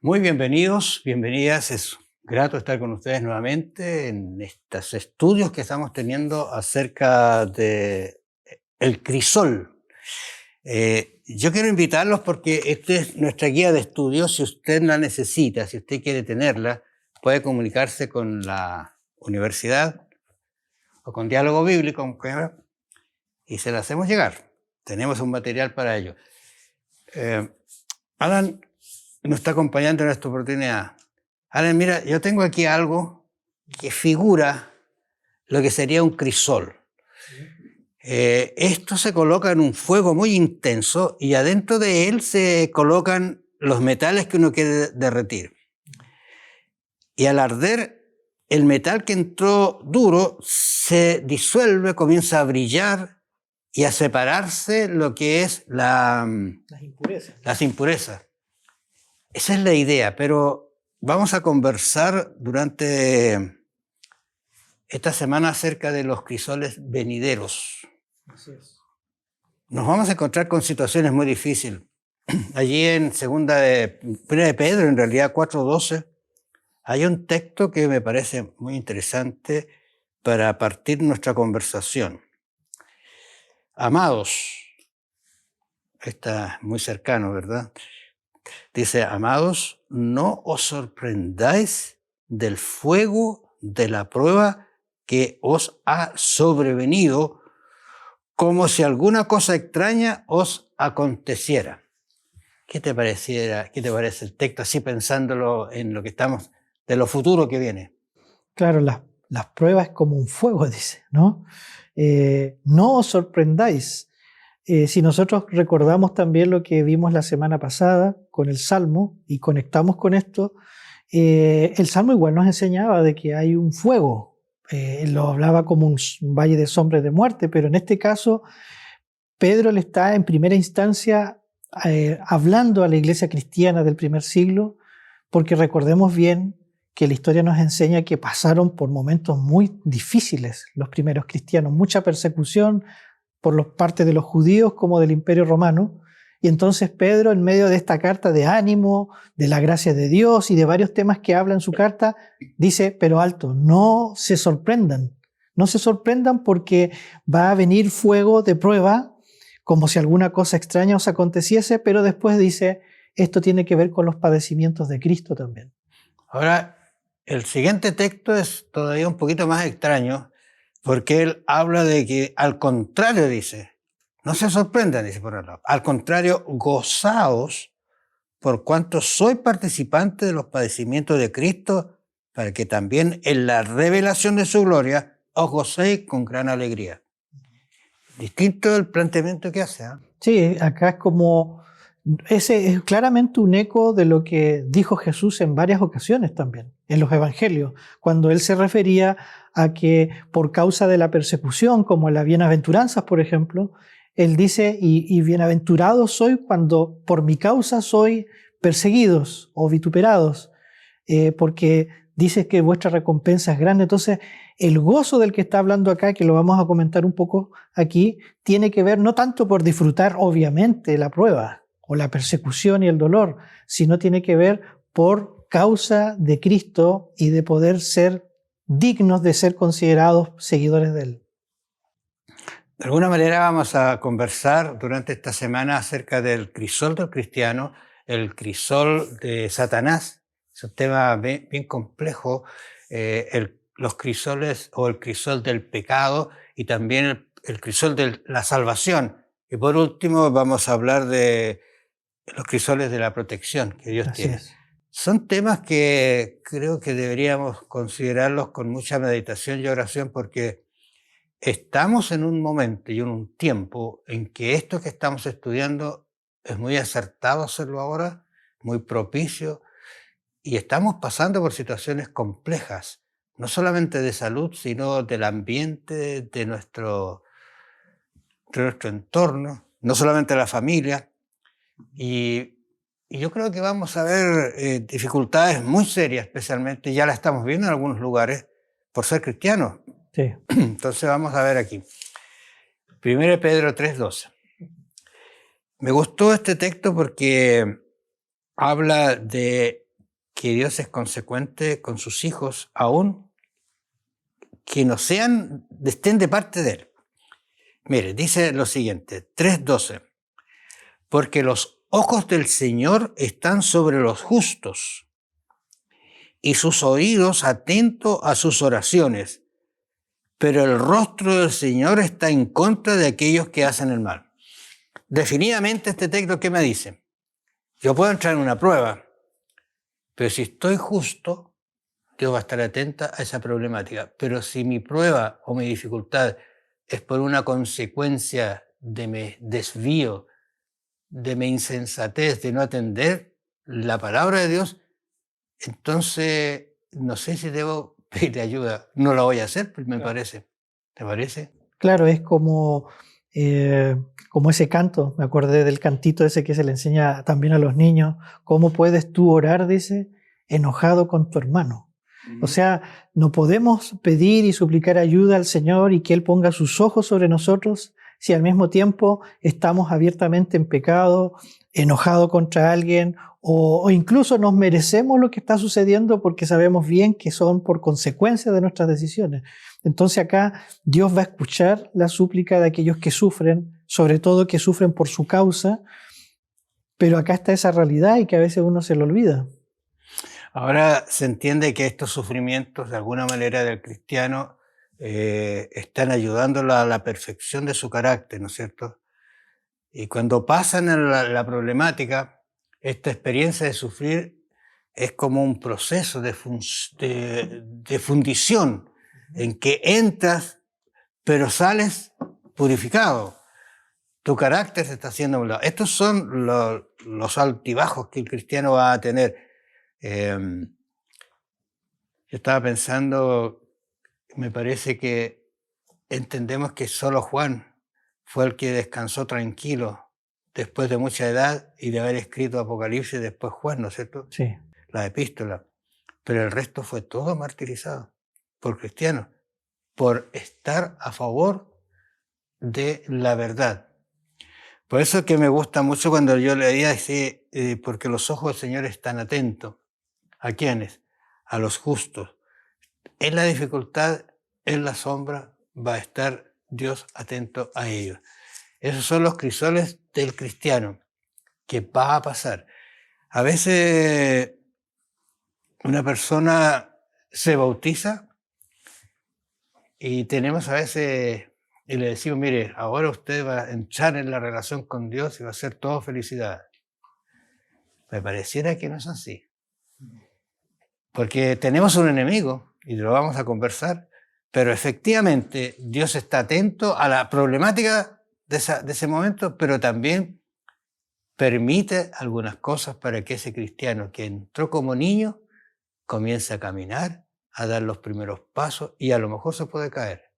Muy bienvenidos, bienvenidas. Es grato estar con ustedes nuevamente en estos estudios que estamos teniendo acerca de el crisol. Yo quiero invitarlos porque esta es nuestra guía de estudios. Si usted la necesita, si usted quiere tenerla, puede comunicarse con la universidad o con Diálogo Bíblico y se la hacemos llegar. Tenemos un material para ello. Alan nos está acompañando en esta oportunidad. Alan, mira, yo tengo aquí algo que figura lo que sería un crisol. Esto se coloca en un fuego muy intenso y adentro de él se colocan los metales que uno quiere derretir. Y al arder, el metal que entró duro se disuelve, comienza a brillar y a separarse lo que es las impurezas. Esa es la idea, pero vamos a conversar durante esta semana acerca de los crisoles venideros. Así es. Nos vamos a encontrar con situaciones muy difíciles. Allí en Primera de Pedro, en realidad 4:12, hay un texto que me parece muy interesante para partir nuestra conversación. Amados, está muy cercano, ¿verdad? Dice, amados, no os sorprendáis del fuego de la prueba que os ha sobrevenido, como si alguna cosa extraña os aconteciera. ¿Qué te parece el texto así pensándolo en lo que estamos, de lo futuro que viene? Claro, las pruebas es como un fuego, dice, ¿no? No os sorprendáis. Si nosotros recordamos también lo que vimos la semana pasada con el Salmo y conectamos con esto, el Salmo igual nos enseñaba de que hay un fuego. Él lo hablaba como un valle de sombras de muerte, pero en este caso Pedro le está en primera instancia hablando a la iglesia cristiana del primer siglo, porque recordemos bien que la historia nos enseña que pasaron por momentos muy difíciles los primeros cristianos, mucha persecución por parte de los judíos como del Imperio Romano. Y entonces Pedro, en medio de esta carta de ánimo, de la gracia de Dios y de varios temas que habla en su carta, dice, pero alto, no se sorprendan porque va a venir fuego de prueba, como si alguna cosa extraña os aconteciese, pero después dice, esto tiene que ver con los padecimientos de Cristo también. Ahora, el siguiente texto es todavía un poquito más extraño, porque él habla de que, al contrario, dice, no se sorprendan, dice por el lado, al contrario, gozaos por cuanto soy participante de los padecimientos de Cristo, para que también en la revelación de su gloria os gocéis con gran alegría. Distinto el planteamiento que hace. Sí, acá es como, ese es claramente un eco de lo que dijo Jesús en varias ocasiones también, en los evangelios, cuando él se refería a que por causa de la persecución, como en las bienaventuranzas, por ejemplo, él dice, y bienaventurado soy cuando por mi causa soy perseguidos o vituperados, porque dice que vuestra recompensa es grande. Entonces, el gozo del que está hablando acá, que lo vamos a comentar un poco aquí, tiene que ver no tanto por disfrutar, obviamente, la prueba o la persecución y el dolor, sino tiene que ver por causa de Cristo y de poder ser dignos de ser considerados seguidores de Él. De alguna manera vamos a conversar durante esta semana acerca del crisol del cristiano, el crisol de Satanás. Es un tema bien complejo, los crisoles o el crisol del pecado y también el crisol de la salvación. Y por último vamos a hablar de los crisoles de la protección que Dios Así tiene. es. Son temas que creo que deberíamos considerarlos con mucha meditación y oración, porque estamos en un momento y en un tiempo en que esto que estamos estudiando es muy acertado hacerlo ahora, muy propicio, y estamos pasando por situaciones complejas, no solamente de salud, sino del ambiente, de nuestro entorno, no solamente la familia. Y yo creo que vamos a ver dificultades muy serias, especialmente, ya la estamos viendo en algunos lugares, por ser cristianos. Sí. Entonces vamos a ver aquí. 1 Pedro 3:12. Me gustó este texto porque habla de que Dios es consecuente con sus hijos, aún que no estén de parte de Él. Mire, dice lo siguiente, 3:12. Porque los ojos del Señor están sobre los justos y sus oídos atentos a sus oraciones, pero el rostro del Señor está en contra de aquellos que hacen el mal. Definitivamente este texto, ¿qué me dice? Yo puedo entrar en una prueba, pero si estoy justo, Dios va a estar atenta a esa problemática. Pero si mi prueba o mi dificultad es por una consecuencia de mi desvío, de mi insensatez, de no atender la palabra de Dios, entonces no sé si debo pedirle ayuda. No la voy a hacer, me parece. ¿Te parece? Claro, es como ese canto, me acordé del cantito ese que se le enseña también a los niños. ¿Cómo puedes tú orar, dice, enojado con tu hermano? O sea, no podemos pedir y suplicar ayuda al Señor y que Él ponga sus ojos sobre nosotros si al mismo tiempo estamos abiertamente en pecado, enojados contra alguien, o incluso nos merecemos lo que está sucediendo porque sabemos bien que son por consecuencia de nuestras decisiones. Entonces acá Dios va a escuchar la súplica de aquellos que sufren, sobre todo que sufren por su causa, pero acá está esa realidad y que a veces uno se lo olvida. Ahora se entiende que estos sufrimientos de alguna manera del cristiano están ayudándolo a la perfección de su carácter, ¿no es cierto? Y cuando pasan en la problemática, esta experiencia de sufrir es como un proceso de fundición en que entras, pero sales purificado. Tu carácter se está haciendo a un lado. Estos son los altibajos que el cristiano va a tener. Yo estaba pensando, me parece que entendemos que solo Juan fue el que descansó tranquilo después de mucha edad y de haber escrito Apocalipsis, después Juan, ¿no es cierto? Sí. La epístola. Pero el resto fue todo martirizado por cristianos, por estar a favor de la verdad. Por eso que me gusta mucho cuando yo leía así, porque los ojos del Señor están atentos. ¿A quiénes? A los justos. En la dificultad, en la sombra, va a estar Dios atento a ellos. Esos son los crisoles del cristiano, que va a pasar. A veces una persona se bautiza y tenemos a veces, y le decimos, mire, ahora usted va a entrar en la relación con Dios y va a ser todo felicidad. Me pareciera que no es así. Porque tenemos un enemigo y lo vamos a conversar, pero efectivamente Dios está atento a la problemática de ese momento, pero también permite algunas cosas para que ese cristiano que entró como niño comience a caminar, a dar los primeros pasos y a lo mejor se puede caer.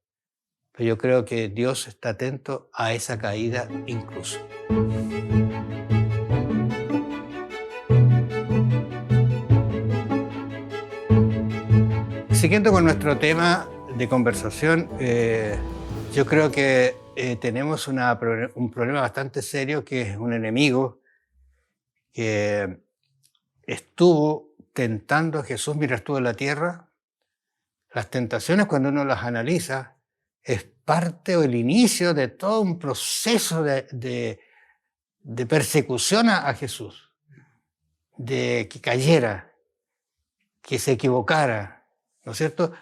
Pero yo creo que Dios está atento a esa caída incluso. Siguiendo con nuestro tema de conversación, yo creo que tenemos un problema bastante serio, que es un enemigo que estuvo tentando a Jesús mientras estuvo en la tierra. Las tentaciones, cuando uno las analiza, es parte o el inicio de todo un proceso de persecución a Jesús, de que cayera, que se equivocara, ¿no es cierto?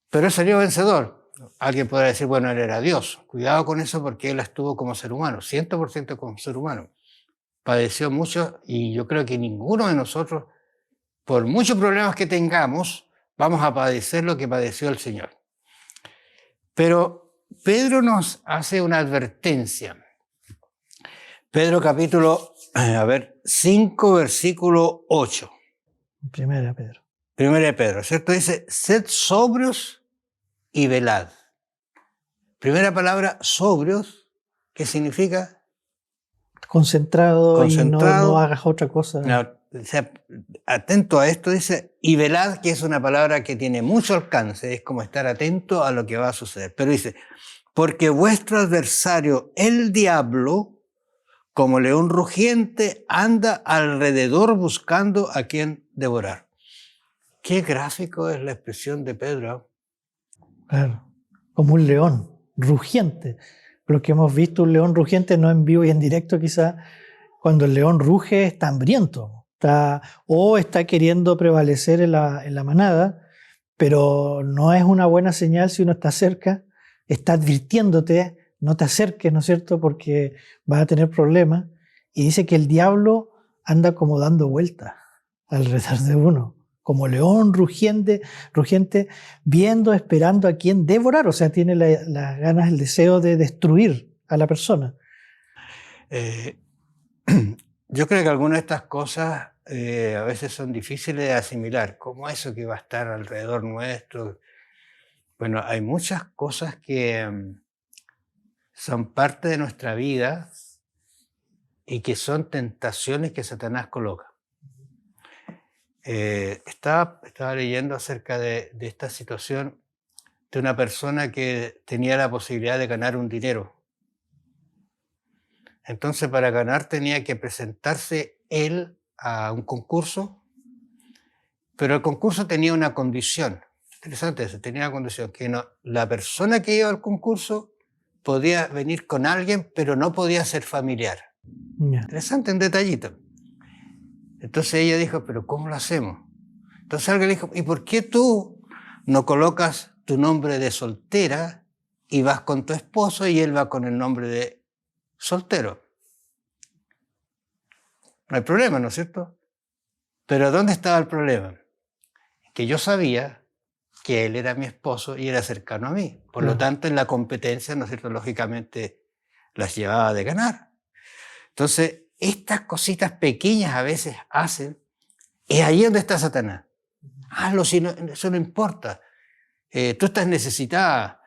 Pero él salió vencedor. Alguien podrá decir, bueno, él era Dios. Cuidado con eso porque él estuvo como ser humano, 100% como ser humano. Padeció mucho y yo creo que ninguno de nosotros, por muchos problemas que tengamos, vamos a padecer lo que padeció el Señor. Pero Pedro nos hace una advertencia. Pedro capítulo 5, versículo 8. Primera Pedro. Primera de Pedro, ¿cierto? Dice, sed sobrios y velad. Primera palabra, sobrios, ¿qué significa? Concentrado y no hagas otra cosa. No, o sea, atento a esto, dice, y velad, que es una palabra que tiene mucho alcance, es como estar atento a lo que va a suceder. Pero dice, porque vuestro adversario, el diablo, como león rugiente, anda alrededor buscando a quien devorar. Qué gráfico es la expresión de Pedro. Claro, como un león rugiente. Lo que hemos visto, un león rugiente, no en vivo y en directo quizá, cuando el león ruge está hambriento, o está queriendo prevalecer en la manada, pero no es una buena señal si uno está cerca, está advirtiéndote, no te acerques, ¿no es cierto?, porque vas a tener problemas. Y dice que el diablo anda como dando vueltas alrededor de uno, como león rugiente, viendo, esperando a quien devorar, o sea, tiene las ganas, el deseo de destruir a la persona. Yo creo que algunas de estas cosas a veces son difíciles de asimilar, como eso que va a estar alrededor nuestro. Bueno, hay muchas cosas que son parte de nuestra vida y que son tentaciones que Satanás coloca. Estaba leyendo acerca de esta situación de una persona que tenía la posibilidad de ganar un dinero. Entonces, para ganar tenía que presentarse él a un concurso, pero el concurso tenía una condición. Interesante eso, tenía una condición, que la persona que iba al concurso podía venir con alguien, pero no podía ser familiar. Yeah. Interesante, un detallito. Entonces ella dijo, pero ¿cómo lo hacemos? Entonces alguien le dijo, ¿y por qué tú no colocas tu nombre de soltera y vas con tu esposo y él va con el nombre de soltero? No hay problema, ¿no es cierto? Pero ¿dónde estaba el problema? Que yo sabía que él era mi esposo y era cercano a mí. Por lo tanto, en la competencia, ¿no es cierto?, lógicamente las llevaba de ganar. Entonces, estas cositas pequeñas a veces hacen, es ahí donde está Satanás. Hazlo, si no, eso no importa. Tú estás necesitada.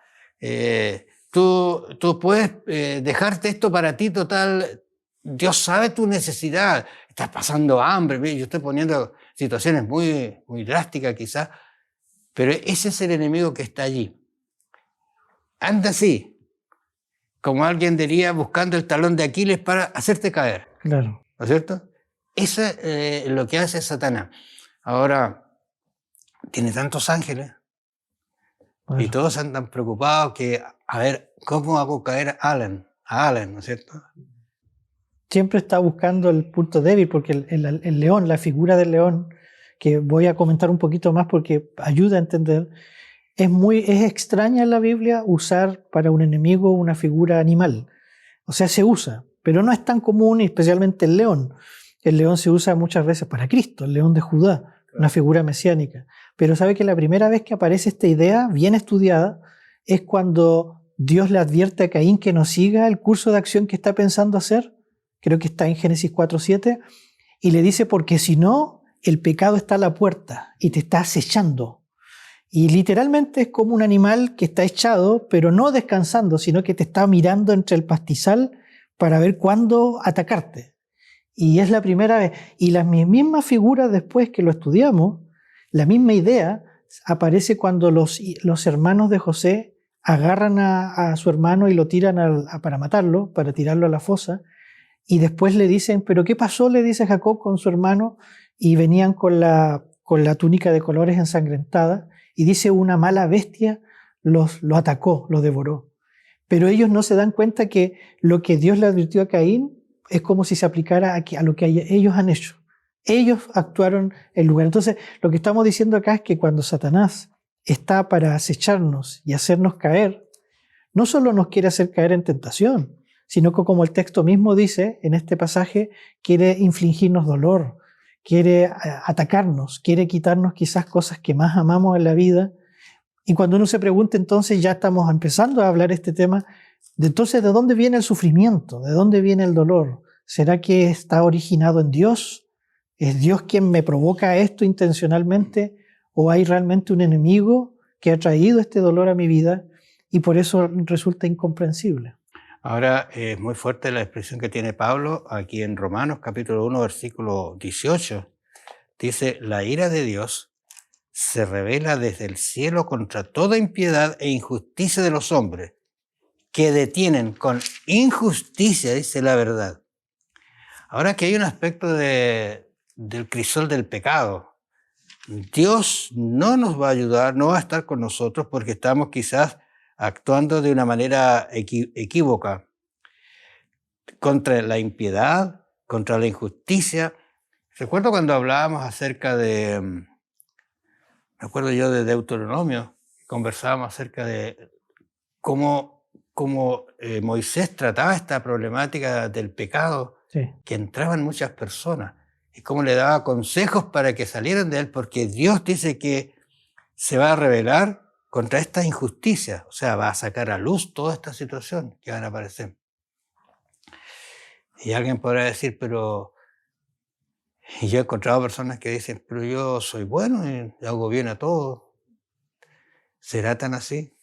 Tú puedes dejarte esto para ti, total. Dios sabe tu necesidad. Estás pasando hambre. Yo estoy poniendo situaciones muy, muy drásticas quizás, pero ese es el enemigo que está allí. Anda así, como alguien diría, buscando el talón de Aquiles para hacerte caer. Claro. ¿No es cierto? Eso es lo que hace Satanás. Ahora, tiene tantos ángeles. Bueno. Y todos andan preocupados que, a ver, ¿cómo hago caer a Alan, ¿no es cierto? Siempre está buscando el punto débil, porque el león, la figura del león, que voy a comentar un poquito más porque ayuda a entender, es extraña en la Biblia usar para un enemigo una figura animal. O sea, se usa, pero no es tan común, especialmente el león. El león se usa muchas veces para Cristo, el león de Judá, una figura mesiánica. Pero sabe que la primera vez que aparece esta idea, bien estudiada, es cuando Dios le advierte a Caín que no siga el curso de acción que está pensando hacer. Creo que está en Génesis 4:7, y le dice, porque si no, el pecado está a la puerta y te está acechando. Y literalmente es como un animal que está echado, pero no descansando, sino que te está mirando entre el pastizal para ver cuándo atacarte. Y es la primera vez. Y las mismas figuras, después que lo estudiamos, la misma idea aparece cuando los hermanos de José agarran a su hermano y lo tiran para matarlo, para tirarlo a la fosa. Y después le dicen, ¿pero qué pasó?, le dice Jacob con su hermano, y venían con la túnica de colores ensangrentada, y dice, una mala bestia lo atacó, lo devoró. Pero ellos no se dan cuenta que lo que Dios le advirtió a Caín es como si se aplicara a lo que ellos han hecho. Ellos actuaron en lugar. Entonces, lo que estamos diciendo acá es que cuando Satanás está para acecharnos y hacernos caer, no solo nos quiere hacer caer en tentación, sino que, como el texto mismo dice en este pasaje, quiere infligirnos dolor, quiere atacarnos, quiere quitarnos quizás cosas que más amamos en la vida. Y cuando uno se pregunta, entonces ya estamos empezando a hablar este tema, entonces, ¿de dónde viene el sufrimiento? ¿De dónde viene el dolor? ¿Será que está originado en Dios? ¿Es Dios quien me provoca esto intencionalmente? ¿O hay realmente un enemigo que ha traído este dolor a mi vida y por eso resulta incomprensible? Ahora, es muy fuerte la expresión que tiene Pablo aquí en Romanos capítulo 1, versículo 18. Dice, la ira de Dios se revela desde el cielo contra toda impiedad e injusticia de los hombres, que detienen con injusticia, dice la verdad. Ahora que hay un aspecto del crisol del pecado. Dios no nos va a ayudar, no va a estar con nosotros porque estamos quizás actuando de una manera equívoca contra la impiedad, contra la injusticia. Recuerdo cuando hablábamos acerca me acuerdo yo de Deuteronomio, conversábamos acerca de cómo Moisés trataba esta problemática del pecado Sí. que entraban muchas personas y cómo le daba consejos para que salieran de él, porque Dios dice que se va a rebelar contra esta injusticia, o sea, va a sacar a luz toda esta situación que van a aparecer. Y alguien podrá decir, pero y yo he encontrado personas que dicen, pero yo soy bueno y hago bien a todos. ¿Será tan así?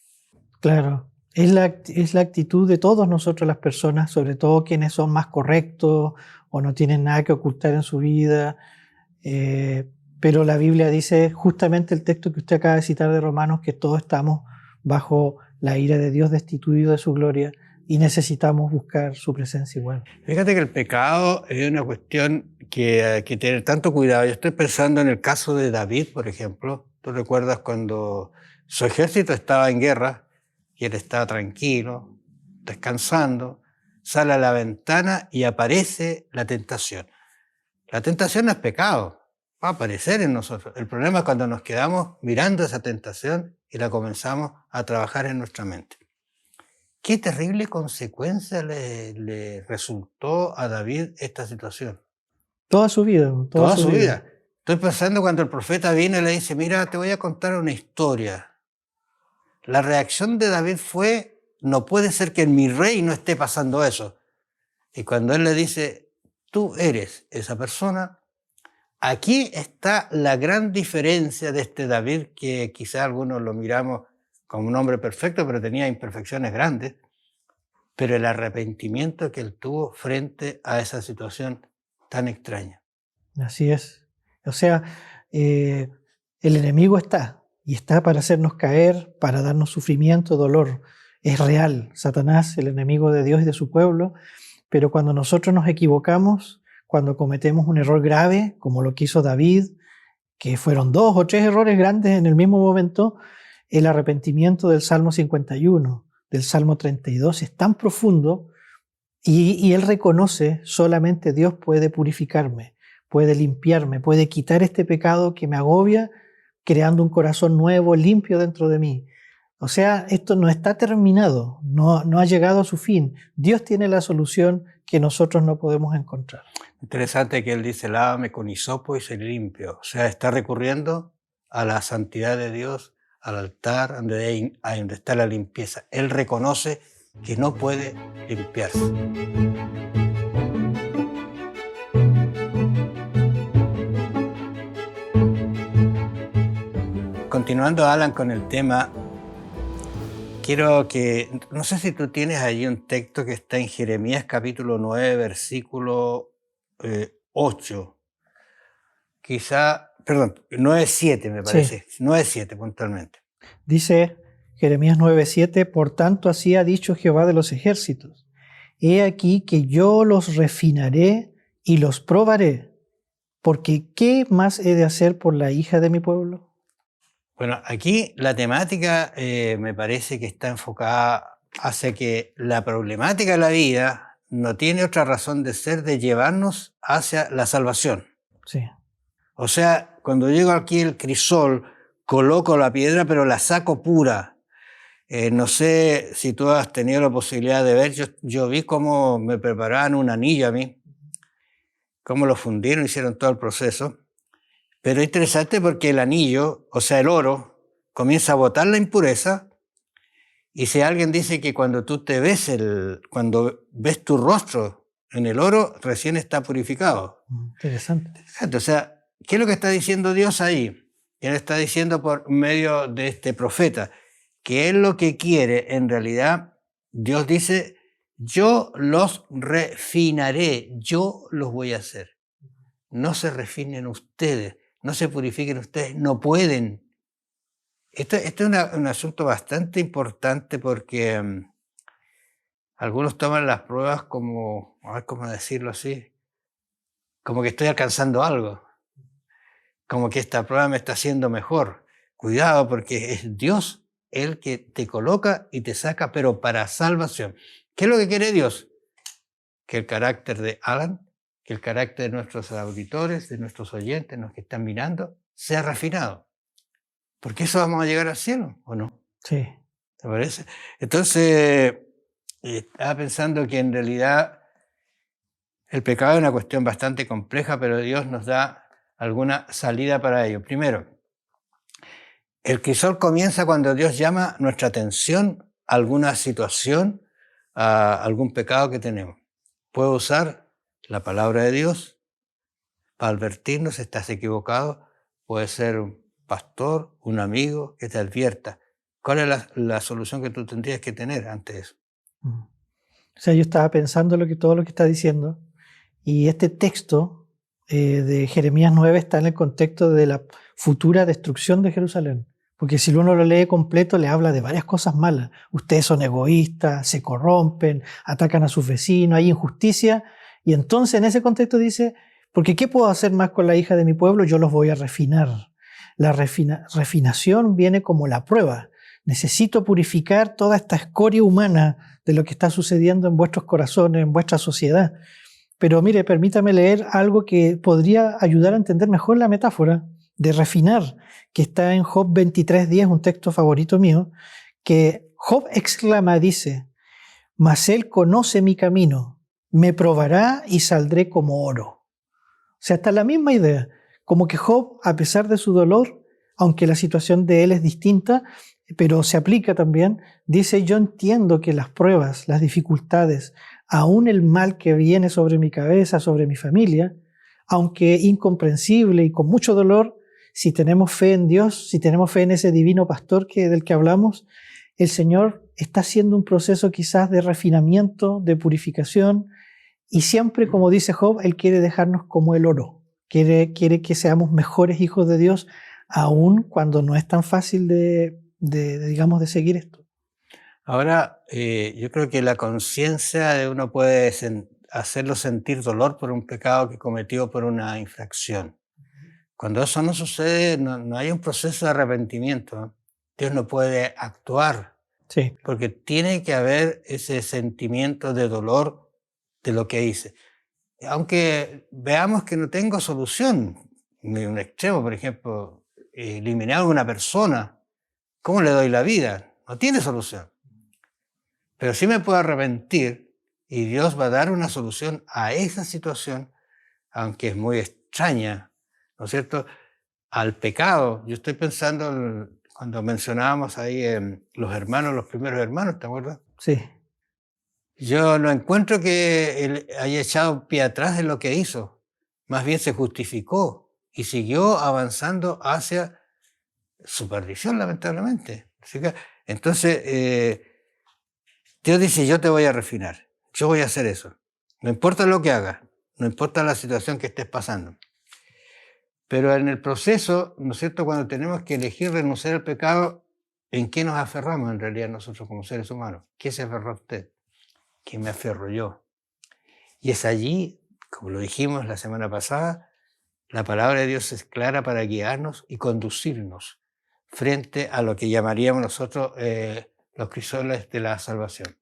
Claro, es la actitud de todos nosotros las personas, sobre todo quienes son más correctos o no tienen nada que ocultar en su vida. Pero la Biblia dice justamente el texto que usted acaba de citar de Romanos, que todos estamos bajo la ira de Dios, destituidos de su gloria, y necesitamos buscar su presencia igual. Fíjate que el pecado es una cuestión que hay que tener tanto cuidado. Yo estoy pensando en el caso de David, por ejemplo. ¿Tú recuerdas cuando su ejército estaba en guerra y él estaba tranquilo, descansando, sale a la ventana y aparece la tentación? La tentación no es pecado, va a aparecer en nosotros. El problema es cuando nos quedamos mirando esa tentación y la comenzamos a trabajar en nuestra mente. Qué terrible consecuencia le resultó a David esta situación. Toda su vida, Toda su vida. Estoy pensando cuando el profeta viene y le dice, mira, te voy a contar una historia. La reacción de David fue, no puede ser que en mi reino esté pasando eso. Y cuando él le dice, tú eres esa persona, aquí está la gran diferencia de este David, que quizá algunos lo miramos como un hombre perfecto, pero tenía imperfecciones grandes. Pero el arrepentimiento que él tuvo frente a esa situación tan extraña. Así es. O sea, el enemigo está, y está para hacernos caer, para darnos sufrimiento, dolor. Es real. Satanás, el enemigo de Dios y de su pueblo, pero cuando nosotros nos equivocamos, cuando cometemos un error grave, como lo que hizo David, que fueron 2 o 3 errores grandes en el mismo momento, el arrepentimiento del Salmo 51, del Salmo 32 es tan profundo y él reconoce, solamente Dios puede purificarme, puede limpiarme, puede quitar este pecado que me agobia, creando un corazón nuevo, limpio dentro de mí. O sea, esto no está terminado, no ha llegado a su fin. Dios tiene la solución que nosotros no podemos encontrar. Interesante que él dice, lávame con hisopo y seré limpio. O sea, está recurriendo a la santidad de Dios, al altar, donde está la limpieza. Él reconoce que no puede limpiarse. Continuando, Alan, con el tema, quiero que, no sé si tú tienes allí un texto que está en Jeremías capítulo 9, versículo 8. Quizá, perdón, 9:7 me parece, sí. 9:7 puntualmente. Dice Jeremías 9:7, por tanto así ha dicho Jehová de los ejércitos, he aquí que yo los refinaré y los probaré, porque ¿qué más he de hacer por la hija de mi pueblo? Bueno, aquí la temática me parece que está enfocada hacia que la problemática de la vida no tiene otra razón de ser de llevarnos hacia la salvación. Sí. O sea, cuando llego aquí el crisol, coloco la piedra, pero la saco pura. No sé si tú has tenido la posibilidad de ver, yo vi cómo me preparaban un anillo a mí, cómo lo fundieron, hicieron todo el proceso. Pero es interesante porque el anillo, o sea, el oro, comienza a botar la impureza. Y si alguien dice que cuando tú te ves, cuando ves tu rostro en el oro, recién está purificado. Interesante. O sea, ¿qué es lo que está diciendo Dios ahí? Él está diciendo por medio de este profeta que él lo que quiere, en realidad, Dios dice, yo los refinaré, yo los voy a hacer. No se refinen ustedes, no se purifiquen ustedes, no pueden. Esto es un asunto bastante importante porque algunos toman las pruebas como, a ver cómo decirlo así, como que estoy alcanzando algo. como que esta prueba me está haciendo mejor. Cuidado, porque es Dios el que te coloca y te saca, pero para salvación. ¿Qué es lo que quiere Dios? Que el carácter de Alan, que el carácter de nuestros auditores, de nuestros oyentes, los que están mirando, sea refinado. Porque eso vamos a llegar al cielo, ¿o no? Sí. ¿Te parece? Entonces, estaba pensando que en realidad el pecado es una cuestión bastante compleja, pero Dios nos da alguna salida para ello. Primero, el crisol comienza cuando Dios llama nuestra atención a alguna situación, a algún pecado que tenemos. Puedo usar la palabra de Dios para advertirnos si estás equivocado. Puede ser un pastor, un amigo que te advierta. ¿Cuál es la solución que tú tendrías que tener ante eso? O sea, yo estaba pensando todo lo que está diciendo, y este texto de Jeremías 9 está en el contexto de la futura destrucción de Jerusalén. Porque si uno lo lee completo, le habla de varias cosas malas. Ustedes son egoístas, se corrompen, atacan a sus vecinos, hay injusticia. Y entonces en ese contexto dice, porque ¿qué puedo hacer más con la hija de mi pueblo? Yo los voy a refinar. La refinación viene como la prueba. Necesito purificar toda esta escoria humana de lo que está sucediendo en vuestros corazones, en vuestra sociedad. Pero mire, permítame leer algo que podría ayudar a entender mejor la metáfora de refinar, que está en Job 23:10, un texto favorito mío, que Job exclama, dice, mas él conoce mi camino, me probará y saldré como oro. O sea, está la misma idea, como que Job, a pesar de su dolor, aunque la situación de él es distinta, pero se aplica también, dice, yo entiendo que las pruebas, las dificultades, aún el mal que viene sobre mi cabeza, sobre mi familia, aunque incomprensible y con mucho dolor, si tenemos fe en Dios, si tenemos fe en ese divino pastor del que hablamos, el Señor está haciendo un proceso quizás de refinamiento, de purificación, y siempre, como dice Job, Él quiere dejarnos como el oro, quiere que seamos mejores hijos de Dios, aun cuando no es tan fácil digamos, de seguir esto. Ahora, yo creo que la conciencia de uno puede hacerlo sentir dolor por un pecado que cometió por una infracción. Cuando eso no sucede, no hay un proceso de arrepentimiento, ¿no? Dios no puede actuar, Sí. porque tiene que haber ese sentimiento de dolor de lo que hice. Aunque veamos que no tengo solución, en un extremo, por ejemplo, eliminar a una persona, ¿cómo le doy la vida? No tiene solución. Pero sí me puedo arrepentir y Dios va a dar una solución a esa situación, aunque es muy extraña, ¿no es cierto? Al pecado. Yo estoy pensando cuando mencionábamos ahí los hermanos, los primeros hermanos, ¿te acuerdas? Sí. Yo no encuentro que él haya echado un pie atrás en lo que hizo. Más bien se justificó y siguió avanzando hacia su perdición, lamentablemente. Entonces, Dios dice, yo te voy a refinar, yo voy a hacer eso. No importa lo que hagas, no importa la situación que estés pasando. Pero en el proceso, ¿no es cierto?, cuando tenemos que elegir renunciar al pecado, ¿en qué nos aferramos en realidad nosotros como seres humanos? ¿Qué se aferró usted? ¿Qué me aferro yo? Y es allí, como lo dijimos la semana pasada, la palabra de Dios es clara para guiarnos y conducirnos frente a lo que llamaríamos nosotros los crisoles de la salvación.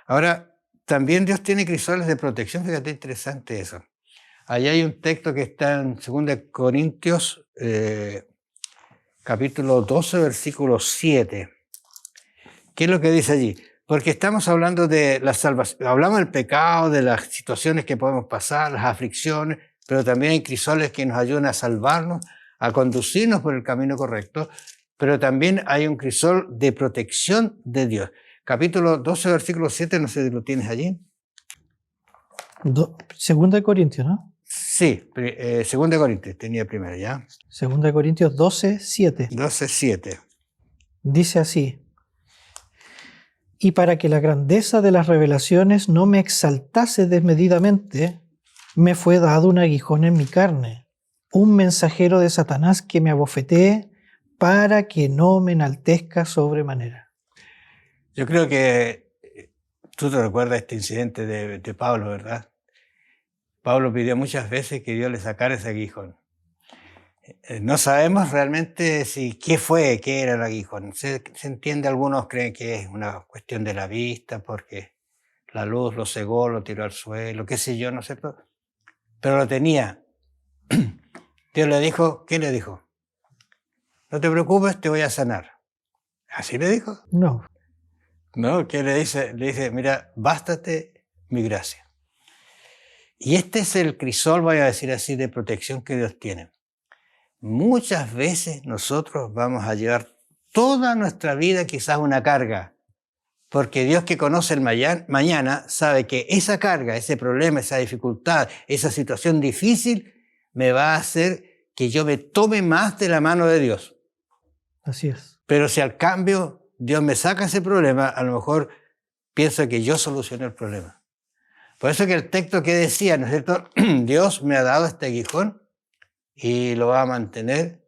Ahora, también Dios tiene crisoles de protección, fíjate, interesante eso. Allí hay un texto que está en 2 Corintios, capítulo 12, versículo 7. ¿Qué es lo que dice allí? Porque estamos hablando de la salvación, hablamos del pecado, de las situaciones que podemos pasar, las aflicciones, pero también hay crisoles que nos ayudan a salvarnos, a conducirnos por el camino correcto, pero también hay un crisol de protección de Dios. Capítulo 12, versículo 7, no sé si lo tienes allí. 2 Corintios, ¿no? Sí, 2 Corintios tenía primero, ¿ya? 2 Corintios 12:7. 12:7. Dice así, y para que la grandeza de las revelaciones no me exaltase desmedidamente, me fue dado un aguijón en mi carne, un mensajero de Satanás que me abofetee para que no me enaltezca sobremanera. Yo creo que tú te recuerdas este incidente de Pablo, ¿verdad? Pablo pidió muchas veces que Dios le sacara ese aguijón. No sabemos realmente qué era el aguijón. Se entiende, algunos creen que es una cuestión de la vista, porque la luz lo cegó, lo tiró al suelo, qué sé yo, no sé, pero lo tenía. Dios le dijo, ¿qué le dijo? No te preocupes, te voy a sanar. ¿Así le dijo? No. No, ¿qué le dice? Le dice, mira, bástate mi gracia. Y este es el crisol, voy a decir así, de protección que Dios tiene. Muchas veces nosotros vamos a llevar toda nuestra vida quizás una carga, porque Dios, que conoce el mañana, sabe que esa carga, ese problema, esa dificultad, esa situación difícil me va a hacer que yo me tome más de la mano de Dios. Así es. Pero si al cambio Dios me saca ese problema, a lo mejor pienso que yo solucioné el problema. Por eso que el texto que decía, ¿no es cierto? Dios me ha dado este aguijón y lo va a mantener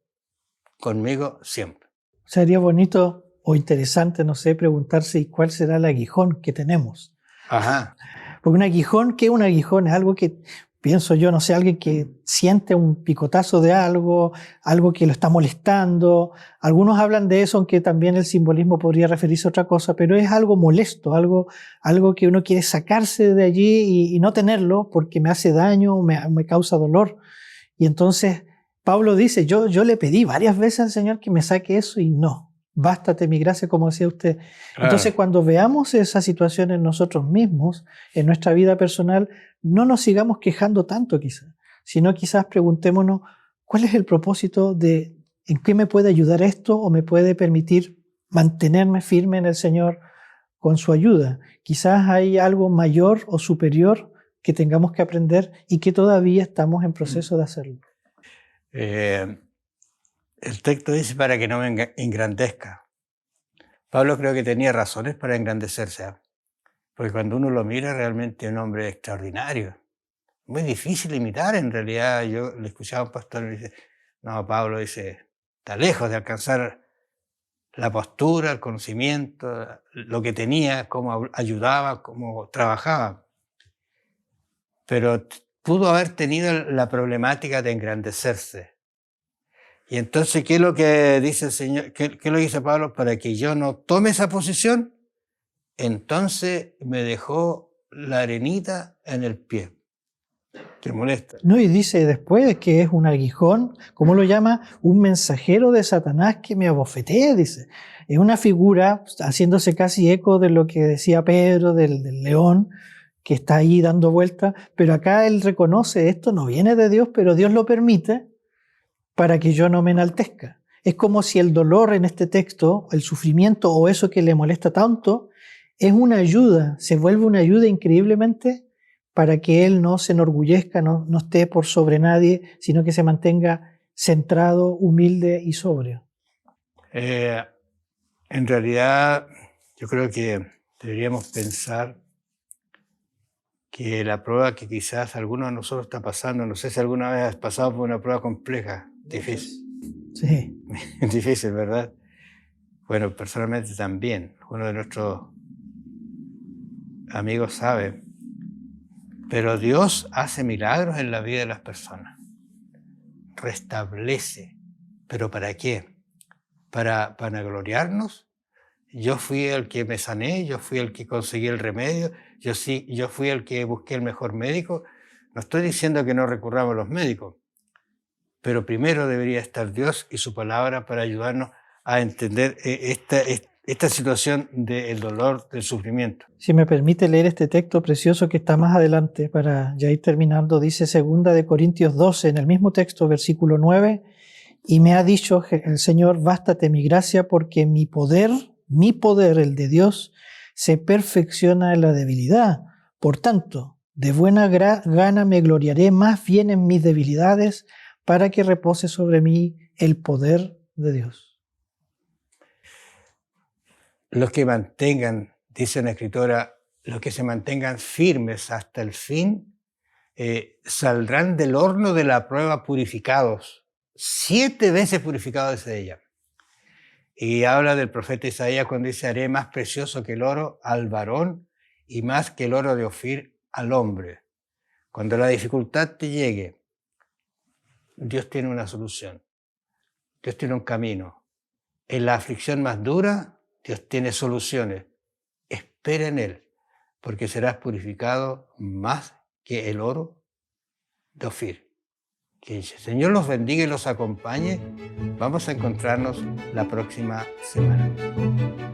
conmigo siempre. Sería bonito o interesante, no sé, preguntarse ¿y cuál será el aguijón que tenemos? Ajá. Porque un aguijón, ¿qué es un aguijón? Es algo que, pienso yo, no sé, alguien que siente un picotazo de algo que lo está molestando. Algunos hablan de eso, aunque también el simbolismo podría referirse a otra cosa, pero es algo molesto, algo que uno quiere sacarse de allí y no tenerlo porque me hace daño, me causa dolor. Y entonces Pablo dice, yo le pedí varias veces al Señor que me saque eso y no. Bástate mi gracia, como decía usted. Claro. Entonces, cuando veamos esa situación en nosotros mismos, en nuestra vida personal, no nos sigamos quejando tanto quizás, sino quizás preguntémonos, ¿cuál es el propósito de en qué me puede ayudar esto o me puede permitir mantenerme firme en el Señor con su ayuda? Quizás hay algo mayor o superior que tengamos que aprender y que todavía estamos en proceso de hacerlo. El texto dice para que no me engrandezca. Pablo creo que tenía razones para engrandecerse, porque cuando uno lo mira realmente es un hombre extraordinario. Muy difícil imitar en realidad. Yo le escuchaba a un pastor y me dice, no, Pablo dice, está lejos de alcanzar la postura, el conocimiento, lo que tenía, cómo ayudaba, cómo trabajaba. Pero pudo haber tenido la problemática de engrandecerse. Y entonces, ¿qué es lo que dice el Señor? ¿Qué es lo que dice Pablo? Para que yo no tome esa posición, entonces me dejó la arenita en el pie. ¿Te molesta? No, y dice después que es un aguijón, ¿cómo lo llama? Un mensajero de Satanás que me abofetee, dice. Es una figura, haciéndose casi eco de lo que decía Pedro del león, que está ahí dando vueltas, pero acá él reconoce, esto no viene de Dios, pero Dios lo permite para que yo no me enaltezca. Es como si el dolor en este texto, el sufrimiento o eso que le molesta tanto, es una ayuda, se vuelve una ayuda increíblemente para que él no se enorgullezca, no esté por sobre nadie, sino que se mantenga centrado, humilde y sobrio. En realidad, yo creo que deberíamos pensar que la prueba que quizás alguno de nosotros está pasando, no sé si alguna vez has pasado por una prueba compleja, difícil. Sí. Difícil, ¿verdad? Bueno, personalmente también. Uno de nuestros amigos sabe. Pero Dios hace milagros en la vida de las personas. Restablece. ¿Pero para qué? ¿Para gloriarnos? Yo fui el que me sané, yo fui el que conseguí el remedio, yo fui el que busqué el mejor médico. No estoy diciendo que no recurramos a los médicos, pero primero debería estar Dios y su palabra para ayudarnos a entender esta situación del dolor, del sufrimiento. Si me permite leer este texto precioso que está más adelante para ya ir terminando, dice 2 Corintios 12, en el mismo texto, versículo 9, y me ha dicho el Señor, bástate mi gracia porque mi poder, el de Dios, se perfecciona en la debilidad. Por tanto, de buena gana me gloriaré más bien en mis debilidades para que repose sobre mí el poder de Dios. Los que mantengan, dice una escritora, los que se mantengan firmes hasta el fin, saldrán del horno de la prueba purificados, 7 veces purificados dice ella. Y habla del profeta Isaías cuando dice, haré más precioso que el oro al varón y más que el oro de Ofir al hombre. Cuando la dificultad te llegue, Dios tiene una solución. Dios tiene un camino. En la aflicción más dura, Dios tiene soluciones. Espera en Él, porque serás purificado más que el oro de Ofir. Que el Señor los bendiga y los acompañe. Vamos a encontrarnos la próxima semana.